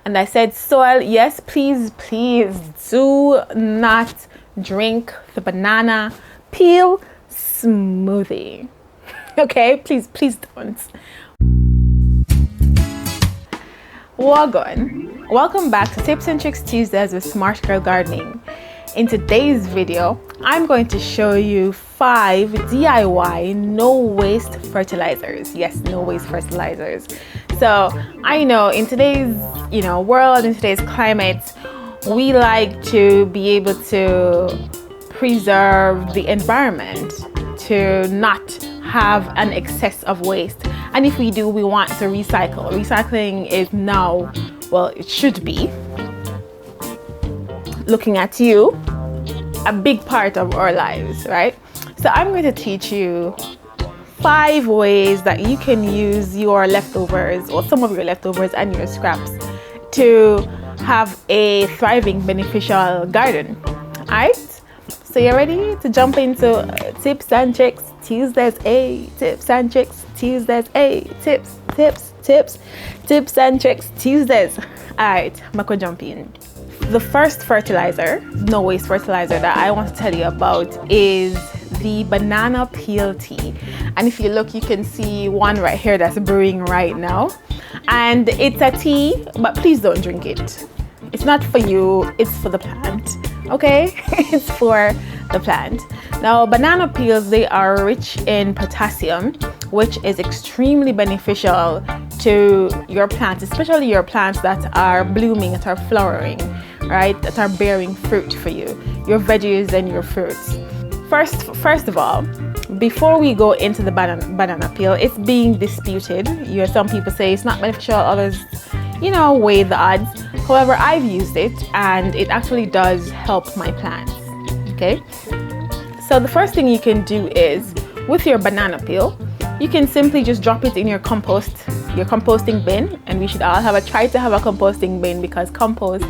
And I said, soil, yes, please do not drink the banana peel smoothie. Okay, please don't. Welcome back to Tips and Tricks Tuesdays with Smart Girl Gardening. In today's video, I'm going to show you 5 DIY no waste fertilizers. Yes, no waste fertilizers. So I know in today's world, in today's climate, we like to be able to preserve the environment, to not have an excess of waste. And if we do, we want to recycle. Recycling is now, well, it should be, looking at you, a big part of our lives, right? So I'm going to teach you 5 ways that you can use your leftovers, or some of your leftovers and your scraps, to have a thriving, beneficial garden. All right? So you're ready to jump into Tips and Tricks Tuesdays? Tips and Tricks Tuesdays. Tips and Tricks Tuesdays. All right, I'm gonna jump in. The first fertilizer, no waste fertilizer, that I want to tell you about is the banana peel tea. And if you look, you can see one right here that's brewing right now. And it's a tea, but please don't drink it. It's not for you, it's for the plant, okay? It's for the plant. Now, banana peels, they are rich in potassium, which is extremely beneficial to your plants, especially your plants that are blooming, that are flowering, right? That are bearing fruit for you, your veggies and your fruits. First of all, before we go into the banana peel, it's being disputed. Some people say it's not beneficial, others, weigh the odds. However, I've used it and it actually does help my plants. Okay, so the first thing you can do is, with your banana peel, you can simply just drop it in your composting bin. And we should all try to have a composting bin, because compost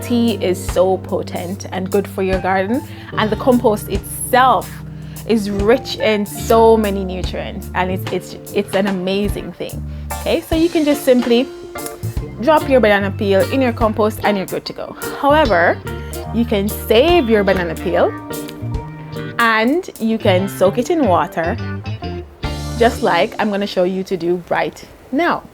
tea is so potent and good for your garden, and the compost itself is rich in so many nutrients, and it's an amazing thing. Okay, so you can just simply drop your banana peel in your compost and you're good to go. However, you can save your banana peel and you can soak it in water, just like I'm going to show you to do right now.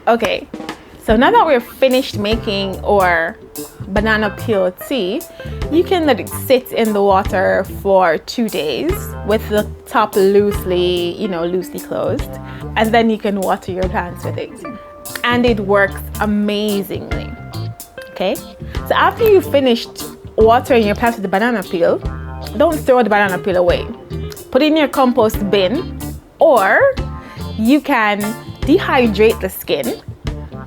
Okay, so now that we're finished making our banana peel tea, you can let it sit in the water for 2 days with the top loosely closed, and then you can water your plants with it, and it works amazingly. Okay, so after you've finished watering your plants with the banana peel, don't throw the banana peel away. Put it in your compost bin, or you can dehydrate the skin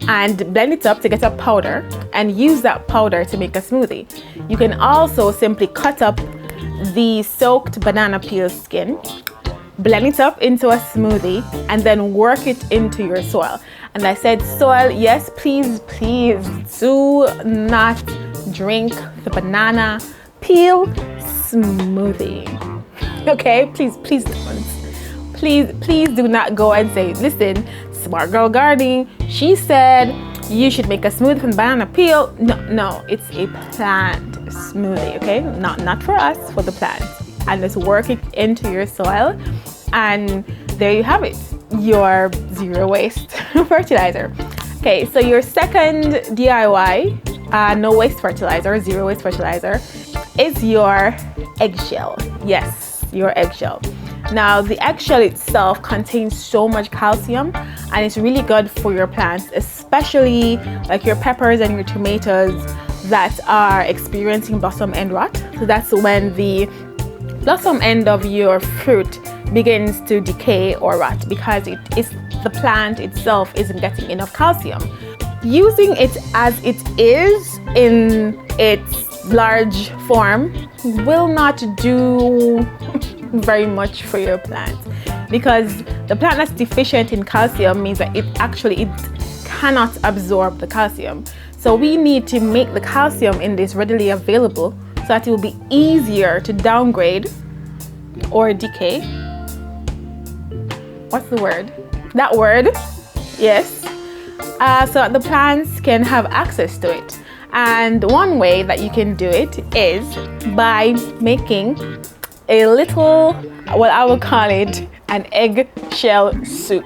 and blend it up to get a powder and use that powder to make a smoothie. You can also simply cut up the soaked banana peel skin, blend it up into a smoothie, and then work it into your soil. And I said soil, yes, please do not drink the banana peel smoothie. Okay, please don't. Please do not go and say, listen, Smart Girl Gardening, she said you should make a smoothie from banana peel. No, it's a plant smoothie, okay? Not for us, for the plant. And just work it into your soil, and there you have it, your zero waste fertilizer. Okay, so your second DIY no waste fertilizer, zero waste fertilizer, is your eggshell. Yes, your eggshell. Now, the eggshell itself contains so much calcium, and it's really good for your plants, especially like your peppers and your tomatoes that are experiencing blossom end rot. So that's when the blossom end of your fruit begins to decay or rot, because the plant itself isn't getting enough calcium. Using it as it is in its large form will not do very much for your plant, because the plant that's deficient in calcium means that it cannot absorb the calcium. So we need to make the calcium in this readily available so that it will be easier to downgrade or decay. What's the word? That word, yes. So that the plants can have access to it. And one way that you can do it is by making a little, what I would call it, an eggshell soup.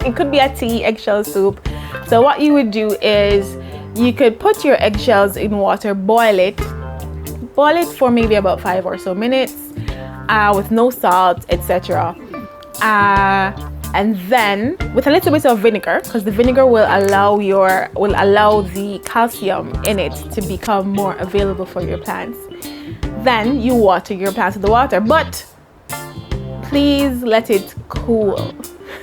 It could be a tea eggshell soup. So what you would do is you could put your eggshells in water, boil it for maybe about 5 or so minutes with no salt, etc. And then with a little bit of vinegar, because the vinegar will allow the calcium in it to become more available for your plants. Then you water your plants with the water, but please let it cool.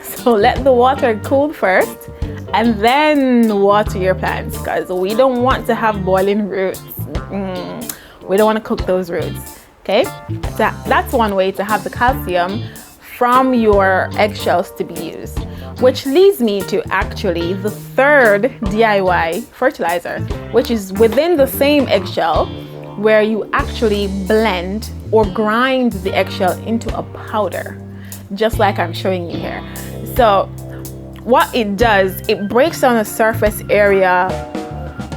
So let the water cool first, and then water your plants, because we don't want to have boiling roots. We don't want to cook those roots. Okay, that's one way to have the calcium from your eggshells to be used, which leads me to actually the third DIY fertilizer, which is within the same eggshell, where you actually blend or grind the eggshell into a powder, just like I'm showing you here. So what it does, it breaks down the surface area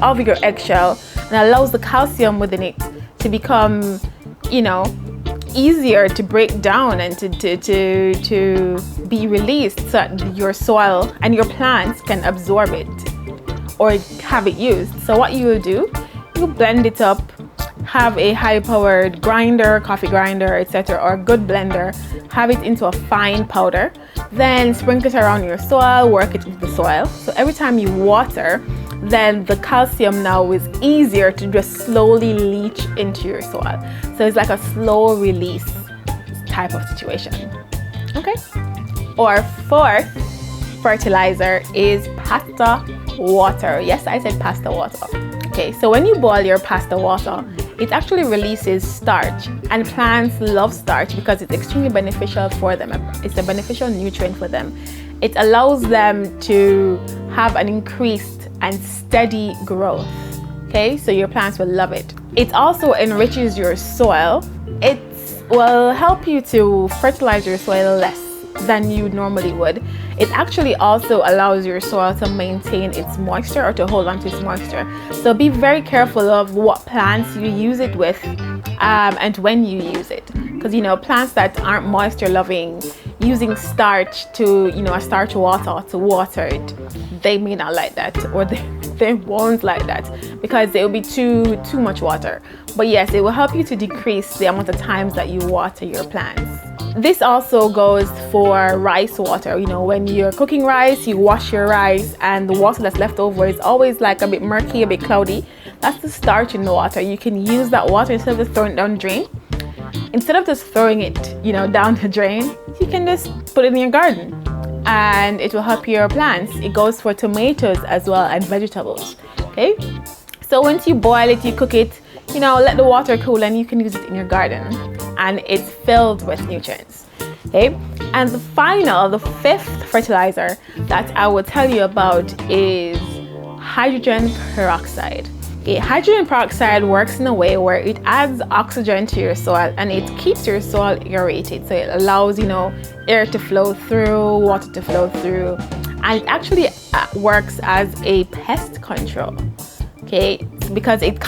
of your eggshell and allows the calcium within it to become, easier to break down and to be released, so that your soil and your plants can absorb it or have it used. So what you will do, you blend it up, have a high-powered grinder, coffee grinder, etc., or a good blender, have it into a fine powder, then sprinkle it around your soil, work it into the soil. So every time you water, then the calcium now is easier to just slowly leach into your soil. So it's like a slow release type of situation. Okay. Our fourth fertilizer is pasta water. Yes, I said pasta water. Okay, so when you boil your pasta water, it actually releases starch, and plants love starch because it's extremely beneficial for them. It's a beneficial nutrient for them. It allows them to have an increased and steady growth. Okay, so your plants will love it. It also enriches your soil. It will help you to fertilize your soil less than you normally would. It actually also allows your soil to maintain its moisture, or to hold on to its moisture. So be very careful of what plants you use it with and when you use it, because plants that aren't moisture loving, using starch to a starch water to water it, they may not like that, or they won't like that, because it will be too much water. But yes, it will help you to decrease the amount of times that you water your plants. This also goes for rice water. When you're cooking rice, you wash your rice, and the water that's left over is always like a bit murky, a bit cloudy. That's the starch in the water. You can use that water instead of just throwing it down the drain. Instead of just throwing it, down the drain, you can just put it in your garden, and it will help your plants. It goes for tomatoes as well, and vegetables. Okay. So once you boil it, you cook it, you know, let the water cool and you can use it in your garden, and it's filled with nutrients. Okay, and the fifth fertilizer that I will tell you about is hydrogen peroxide. Okay, hydrogen peroxide works in a way where it adds oxygen to your soil and it keeps your soil aerated. So it allows, you know, air to flow through, water to flow through, and it actually works as a pest control. Okay, because it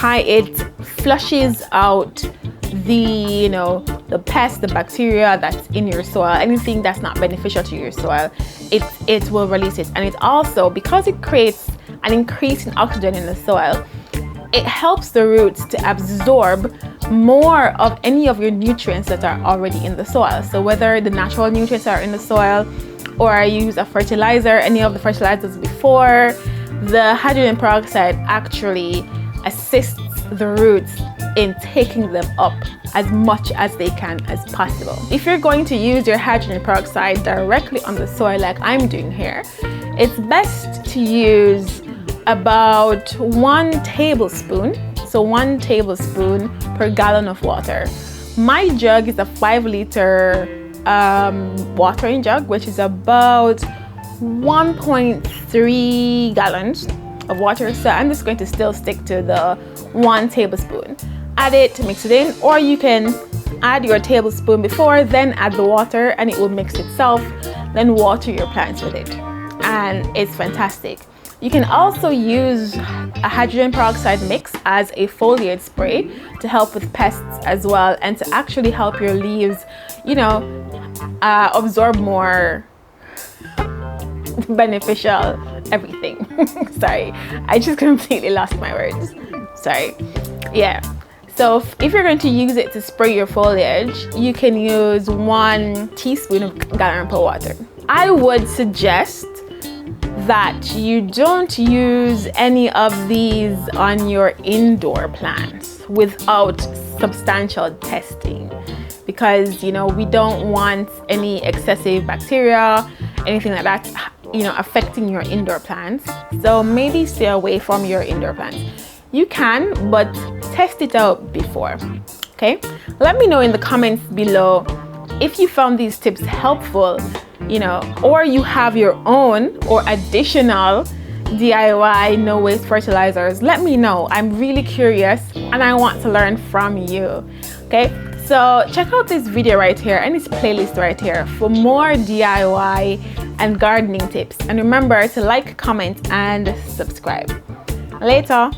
flushes out the pests, the bacteria that's in your soil, anything that's not beneficial to your soil, it will release it. And it also, because it creates an increase in oxygen in the soil, it helps the roots to absorb more of any of your nutrients that are already in the soil. So whether the natural nutrients are in the soil or you use a fertilizer, any of the fertilizers before, the hydrogen peroxide actually assists the roots in taking them up as much as they can as possible. If you're going to use your hydrogen peroxide directly on the soil like I'm doing here, it's best to use about 1 tablespoon. So 1 tablespoon per gallon of water. My jug is a 5-liter watering jug, which is about 1.3 gallons of water. So I'm just going to still stick to the 1 tablespoon. Add it, mix it in, or you can add your tablespoon before, then add the water and it will mix itself, then water your plants with it. And it's fantastic. You can also use a hydrogen peroxide mix as a foliage spray to help with pests as well, and to actually help your leaves, you know, absorb more beneficial everything. Sorry, I just completely lost my words. Sorry. Yeah. So if you're going to use it to spray your foliage, you can use 1 teaspoon of gallon per water. I would suggest that you don't use any of these on your indoor plants without substantial testing, because, you know, we don't want any excessive bacteria, anything like that, you know, affecting your indoor plants. So maybe stay away from your indoor plants. You can, but test it out before. Okay, let me know in the comments below if you found these tips helpful, you know, or you have your own or additional DIY no waste fertilizers. Let me know. I'm really curious and I want to learn from you. Okay, so check out this video right here and this playlist right here for more DIY and gardening tips. And remember to like, comment, and subscribe. Later.